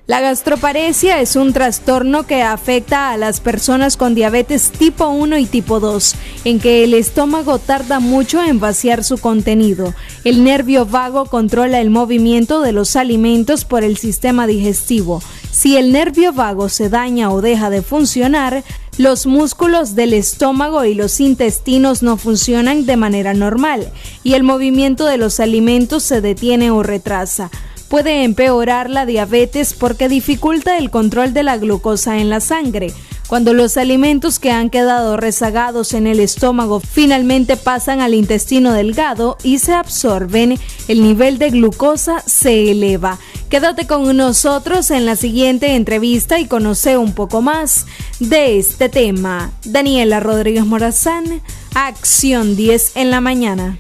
La gastroparesia es un trastorno que afecta a las personas con diabetes tipo 1 y tipo 2, en que el estómago tarda mucho en vaciar su contenido. El nervio vago controla el movimiento de los alimentos por el sistema digestivo. Si el nervio vago se daña o deja de funcionar, los músculos del estómago y los intestinos no funcionan de manera normal y el movimiento de los alimentos se detiene o retrasa. Puede empeorar la diabetes porque dificulta el control de la glucosa en la sangre. Cuando los alimentos que han quedado rezagados en el estómago finalmente pasan al intestino delgado y se absorben, el nivel de glucosa se eleva. Quédate con nosotros en la siguiente entrevista y conoce un poco más de este tema. Daniela Rodríguez Morazán, Acción 10 en la mañana.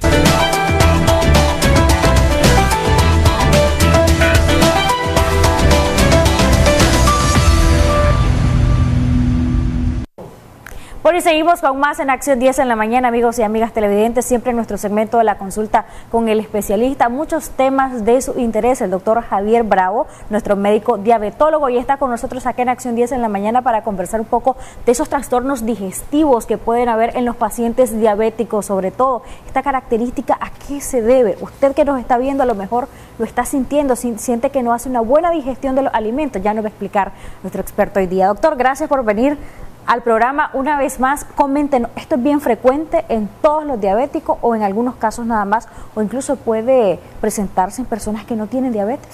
Bueno, y seguimos con más en Acción 10 en la mañana, amigos y amigas televidentes, siempre en nuestro segmento de la consulta con el especialista. Muchos temas de su interés, el doctor Javier Bravo, nuestro médico diabetólogo, y está con nosotros aquí en Acción 10 en la mañana para conversar un poco de esos trastornos digestivos que pueden haber en los pacientes diabéticos, sobre todo esta característica, ¿a qué se debe? Usted que nos está viendo a lo mejor lo está sintiendo, siente que no hace una buena digestión de los alimentos, ya nos va a explicar nuestro experto hoy día. Doctor, gracias por venir al programa una vez más. Coméntenos, ¿esto es bien frecuente en todos los diabéticos o en algunos casos nada más, o incluso puede presentarse en personas que no tienen diabetes?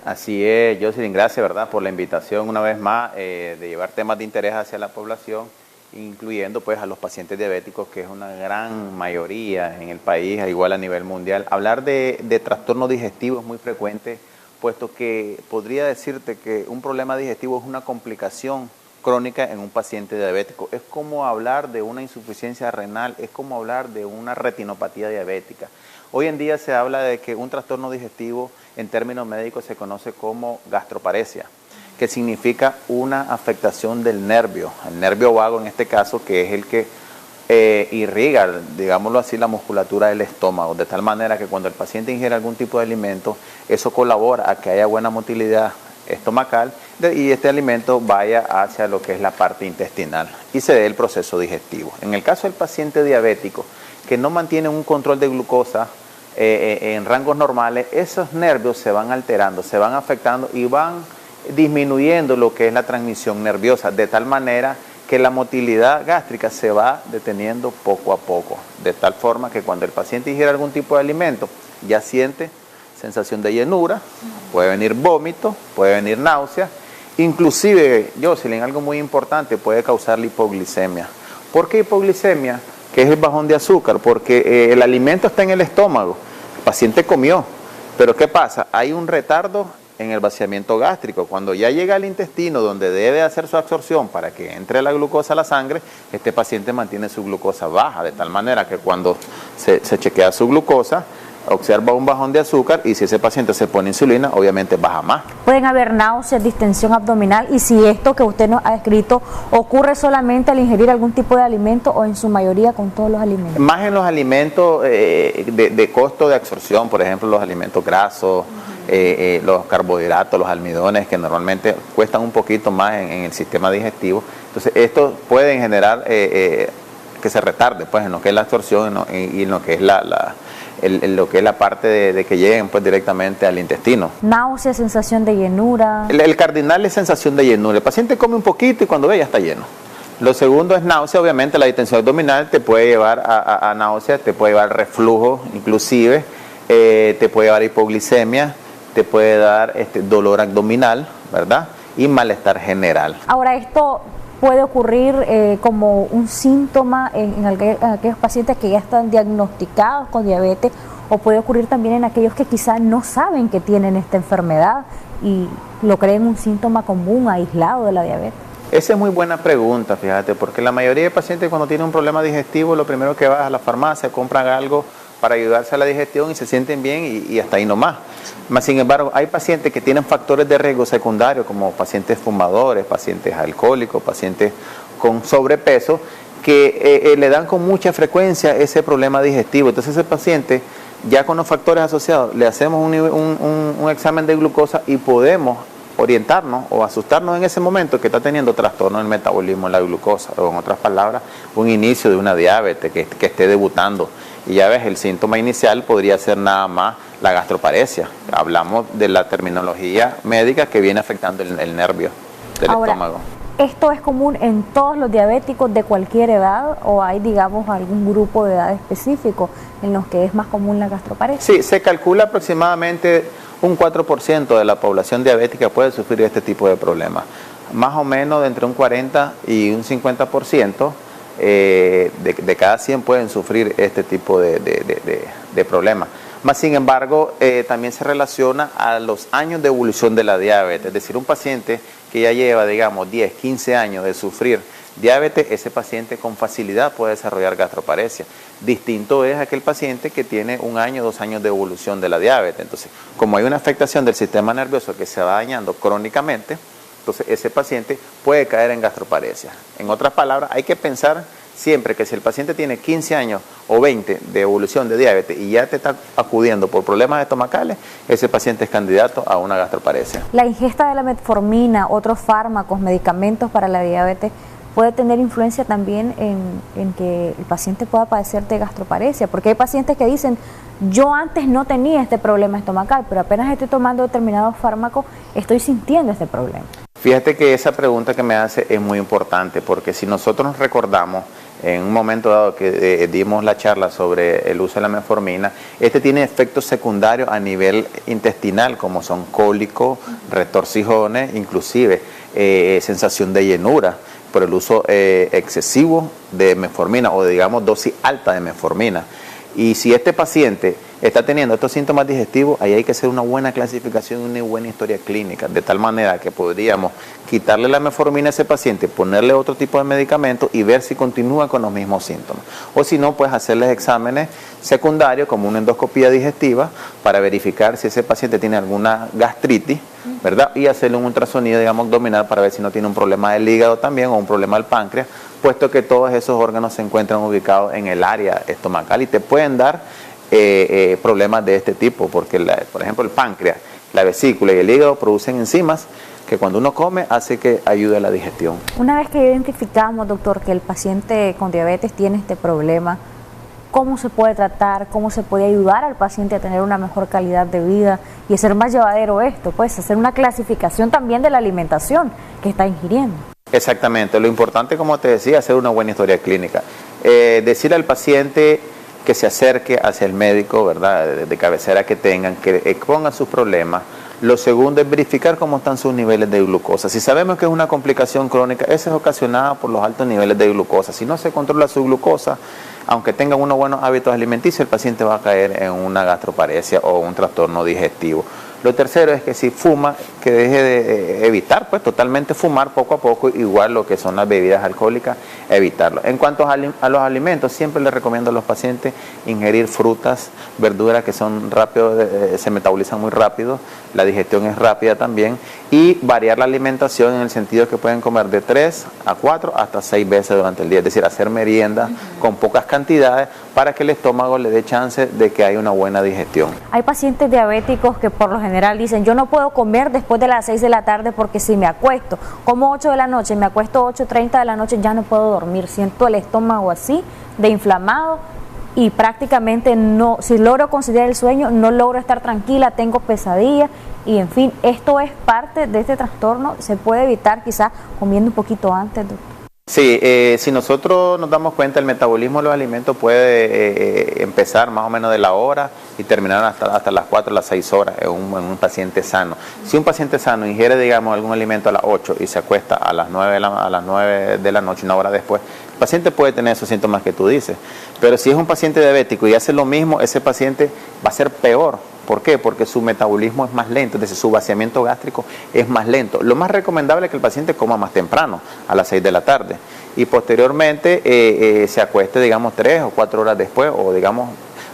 Así es, Jocelyn, gracias, ¿verdad?, por la invitación una vez más de llevar temas de interés hacia la población, incluyendo pues a los pacientes diabéticos, que es una gran mayoría en el país, igual a nivel mundial. Hablar de trastorno digestivo es muy frecuente, puesto que podría decirte que un problema digestivo es una complicación crónica en un paciente diabético. Es como hablar de una insuficiencia renal, es como hablar de una retinopatía diabética. Hoy en día se habla de que un trastorno digestivo en términos médicos se conoce como gastroparesia, que significa una afectación del nervio, el nervio vago en este caso, que es el que irriga, digámoslo así, la musculatura del estómago, de tal manera que cuando el paciente ingiere algún tipo de alimento, eso colabora a que haya buena motilidad estomacal y este alimento vaya hacia lo que es la parte intestinal y se dé el proceso digestivo. En el caso del paciente diabético que no mantiene un control de glucosa en rangos normales, esos nervios se van alterando, se van afectando y van disminuyendo lo que es la transmisión nerviosa, de tal manera que la motilidad gástrica se va deteniendo poco a poco, de tal forma que cuando el paciente ingiere algún tipo de alimento ya siente sensación de llenura, puede venir vómito, puede venir náusea, inclusive, Jocelyn, algo muy importante, puede causar la hipoglicemia. ¿Por qué hipoglicemia? Que es el bajón de azúcar, porque el alimento está en el estómago, el paciente comió, pero ¿qué pasa? Hay un retardo en el vaciamiento gástrico. Cuando ya llega al intestino, donde debe hacer su absorción para que entre la glucosa a la sangre, este paciente mantiene su glucosa baja, de tal manera que cuando se chequea su glucosa, observa un bajón de azúcar y si ese paciente se pone insulina, obviamente baja más. Pueden haber náuseas, distensión abdominal, y si esto que usted nos ha escrito ocurre solamente al ingerir algún tipo de alimento o en su mayoría con todos los alimentos. Más en los alimentos de costo de absorción, por ejemplo los alimentos grasos, los carbohidratos, los almidones, que normalmente cuestan un poquito más en el sistema digestivo. Entonces estos pueden generar que se retarde pues en lo que es la absorción y en lo que es lo que es la parte de que lleguen pues directamente al intestino. Náusea, sensación de llenura. El cardinal es sensación de llenura. El paciente come un poquito y cuando ve ya está lleno. Lo segundo es náusea. Obviamente la distensión abdominal te puede llevar a náusea, te puede llevar reflujo inclusive, te puede llevar hipoglicemia, te puede dar dolor abdominal, ¿verdad? Y malestar general. Ahora, esto puede ocurrir como un síntoma en aquellos pacientes que ya están diagnosticados con diabetes, o puede ocurrir también en aquellos que quizás no saben que tienen esta enfermedad y lo creen un síntoma común, aislado de la diabetes. Esa es muy buena pregunta, fíjate, porque la mayoría de pacientes cuando tienen un problema digestivo, lo primero que va a la farmacia, compran algo para ayudarse a la digestión y se sienten bien y hasta ahí nomás. Sin embargo, hay pacientes que tienen factores de riesgo secundarios, como pacientes fumadores, pacientes alcohólicos, pacientes con sobrepeso, que le dan con mucha frecuencia ese problema digestivo. Entonces ese paciente, ya con los factores asociados, le hacemos un examen de glucosa y podemos orientarnos o asustarnos en ese momento que está teniendo trastorno en el metabolismo de la glucosa, o en otras palabras, un inicio de una diabetes que esté debutando. Y ya ves, el síntoma inicial podría ser nada más la gastroparesia. Hablamos de la terminología médica que viene afectando el nervio del estómago. ¿Esto es común en todos los diabéticos de cualquier edad o hay, digamos, algún grupo de edad específico en los que es más común la gastroparesia? Sí, se calcula aproximadamente un 4% de la población diabética puede sufrir este tipo de problemas. Más o menos de entre un 40 y un 50% de cada 100 pueden sufrir este tipo de problemas. Más sin embargo, también se relaciona a los años de evolución de la diabetes. Es decir, un paciente que ya lleva, digamos, 10, 15 años de sufrir diabetes, ese paciente con facilidad puede desarrollar gastroparesia. Distinto es aquel paciente que tiene 1 año, 2 años de evolución de la diabetes. Entonces, como hay una afectación del sistema nervioso que se va dañando crónicamente, entonces ese paciente puede caer en gastroparesia. En otras palabras, hay que pensar siempre que si el paciente tiene 15 años o 20 de evolución de diabetes y ya te está acudiendo por problemas estomacales, ese paciente es candidato a una gastroparesia. La ingesta de la metformina, otros fármacos, medicamentos para la diabetes, puede tener influencia también en que el paciente pueda padecer de gastroparesia, porque hay pacientes que dicen, yo antes no tenía este problema estomacal, pero apenas estoy tomando determinados fármacos, estoy sintiendo este problema. Fíjate que esa pregunta que me hace es muy importante, porque si nosotros nos recordamos en un momento dado que dimos la charla sobre el uso de la metformina, este tiene efectos secundarios a nivel intestinal, como son cólicos, retorcijones, inclusive sensación de llenura por el uso excesivo de metformina o digamos dosis alta de metformina. Y si este paciente está teniendo estos síntomas digestivos, ahí hay que hacer una buena clasificación y una buena historia clínica, de tal manera que podríamos quitarle la metformina a ese paciente, ponerle otro tipo de medicamento y ver si continúa con los mismos síntomas. O si no, pues hacerles exámenes secundarios como una endoscopía digestiva para verificar si ese paciente tiene alguna gastritis, ¿verdad? Y hacerle un ultrasonido, digamos, abdominal para ver si no tiene un problema del hígado también o un problema del páncreas, puesto que todos esos órganos se encuentran ubicados en el área estomacal y te pueden dar problemas de este tipo, porque por ejemplo el páncreas, la vesícula y el hígado producen enzimas que cuando uno come hace que ayude a la digestión. Una vez que identificamos, doctor, que el paciente con diabetes tiene este problema, ¿cómo se puede tratar? ¿Cómo se puede ayudar al paciente a tener una mejor calidad de vida y hacer más llevadero esto? Pues hacer una clasificación también de la alimentación que está ingiriendo. Exactamente, lo importante, como te decía, es hacer una buena historia clínica. Decirle al paciente que se acerque hacia el médico, ¿verdad?, de cabecera que tengan, que expongan sus problemas. Lo segundo es verificar cómo están sus niveles de glucosa. Si sabemos que es una complicación crónica, esa es ocasionada por los altos niveles de glucosa. Si no se controla su glucosa, aunque tengan unos buenos hábitos alimenticios, el paciente va a caer en una gastroparesia o un trastorno digestivo. Lo tercero es que si fuma, que deje de evitar, pues totalmente fumar poco a poco, igual lo que son las bebidas alcohólicas, evitarlo. En cuanto a los alimentos, siempre les recomiendo a los pacientes ingerir frutas, verduras que son rápidos, se metabolizan muy rápido, la digestión es rápida también, y variar la alimentación en el sentido que pueden comer de 3 a 4 hasta 6 veces durante el día, es decir, hacer merienda con pocas cantidades para que el estómago le dé chance de que haya una buena digestión. Hay pacientes diabéticos que por lo general dicen, yo no puedo comer después de las 6 de la tarde porque si me acuesto, como 8 de la noche, me acuesto 8:30 de la noche, ya no puedo dormir, siento el estómago así, de inflamado y prácticamente no, si logro conciliar el sueño, no logro estar tranquila, tengo pesadillas y en fin, esto es parte de este trastorno, se puede evitar quizás comiendo un poquito antes, doctor. Sí, si nosotros nos damos cuenta, el metabolismo de los alimentos puede empezar más o menos de la hora y terminar hasta las 4 o las 6 horas en un paciente sano. Si un paciente sano ingiere, digamos, algún alimento a las 8 y se acuesta a las 9 de la noche, una hora después, el paciente puede tener esos síntomas que tú dices. Pero si es un paciente diabético y hace lo mismo, ese paciente va a ser peor. ¿Por qué? Porque su metabolismo es más lento, es decir, su vaciamiento gástrico es más lento. Lo más recomendable es que el paciente coma más temprano, a las 6 de la tarde, y posteriormente se acueste, digamos, 3 o 4 horas después, o digamos,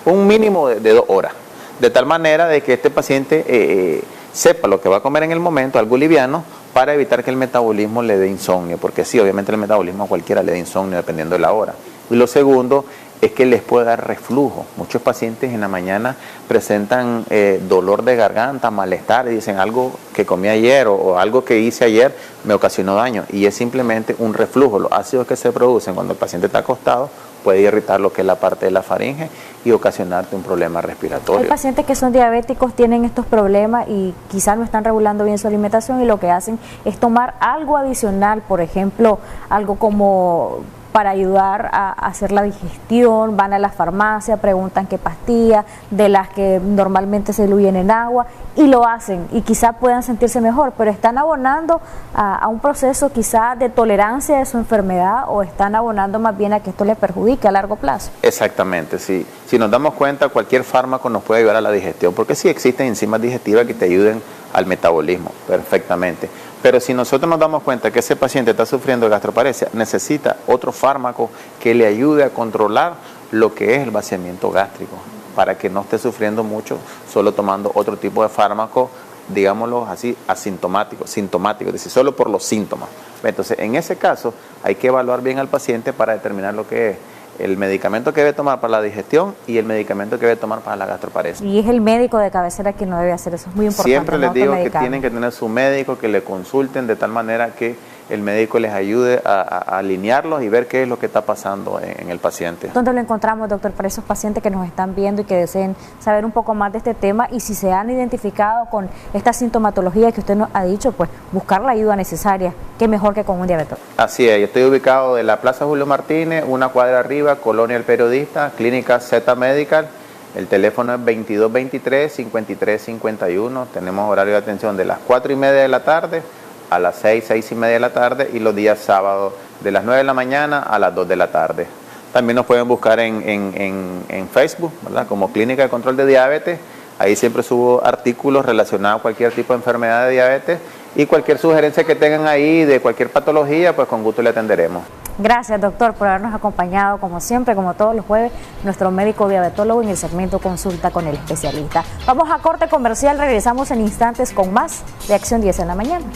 un mínimo de 2 horas, de tal manera de que este paciente sepa lo que va a comer en el momento, algo liviano, para evitar que el metabolismo le dé insomnio, porque sí, obviamente el metabolismo a cualquiera le da insomnio dependiendo de la hora. Y lo segundo es que les puede dar reflujo. Muchos pacientes en la mañana presentan dolor de garganta, malestar, y dicen algo que comí ayer o algo que hice ayer me ocasionó daño, y es simplemente un reflujo. Los ácidos que se producen cuando el paciente está acostado puede irritar lo que es la parte de la faringe y ocasionarte un problema respiratorio. Hay pacientes que son diabéticos, tienen estos problemas y quizás no están regulando bien su alimentación, y lo que hacen es tomar algo adicional, por ejemplo, algo como para ayudar a hacer la digestión, van a la farmacia, preguntan qué pastillas, de las que normalmente se diluyen en agua, y lo hacen, y quizá puedan sentirse mejor, pero están abonando a un proceso quizá de tolerancia de su enfermedad, o están abonando más bien a que esto le perjudique a largo plazo. Exactamente, sí. Si nos damos cuenta, cualquier fármaco nos puede ayudar a la digestión, porque sí existen enzimas digestivas que te ayuden al metabolismo, perfectamente. Pero si nosotros nos damos cuenta que ese paciente está sufriendo de gastroparesia, necesita otro fármaco que le ayude a controlar lo que es el vaciamiento gástrico, para que no esté sufriendo mucho solo tomando otro tipo de fármaco, digámoslo así, sintomático, es decir, solo por los síntomas. Entonces, en ese caso, hay que evaluar bien al paciente para determinar lo que es el medicamento que debe tomar para la digestión y el medicamento que debe tomar para la gastroparesia. Y es el médico de cabecera quien lo debe hacer, eso es muy importante. Siempre les digo que tienen que tener su médico, que le consulten de tal manera que el médico les ayude a alinearlos y ver qué es lo que está pasando en el paciente. ¿Dónde lo encontramos, doctor, para esos pacientes que nos están viendo y que deseen saber un poco más de este tema? Y si se han identificado con esta sintomatología que usted nos ha dicho, pues buscar la ayuda necesaria, qué mejor que con un diabético. Así es, yo estoy ubicado de la Plaza Julio Martínez, una cuadra arriba, Colonia El Periodista, Clínica Z Medical. El teléfono es 2223-5351. Tenemos horario de atención de las 4:30 de la tarde a las 6:30 de la tarde, y los días sábados de las 9 de la mañana a las 2 de la tarde. También nos pueden buscar en Facebook, ¿verdad?, como Clínica de Control de Diabetes. Ahí siempre subo artículos relacionados a cualquier tipo de enfermedad de diabetes, y cualquier sugerencia que tengan ahí de cualquier patología, pues con gusto le atenderemos. Gracias, doctor, por habernos acompañado, como siempre, como todos los jueves, nuestro médico diabetólogo en el segmento Consulta con el Especialista. Vamos a corte comercial, regresamos en instantes con más de Acción 10 en la mañana.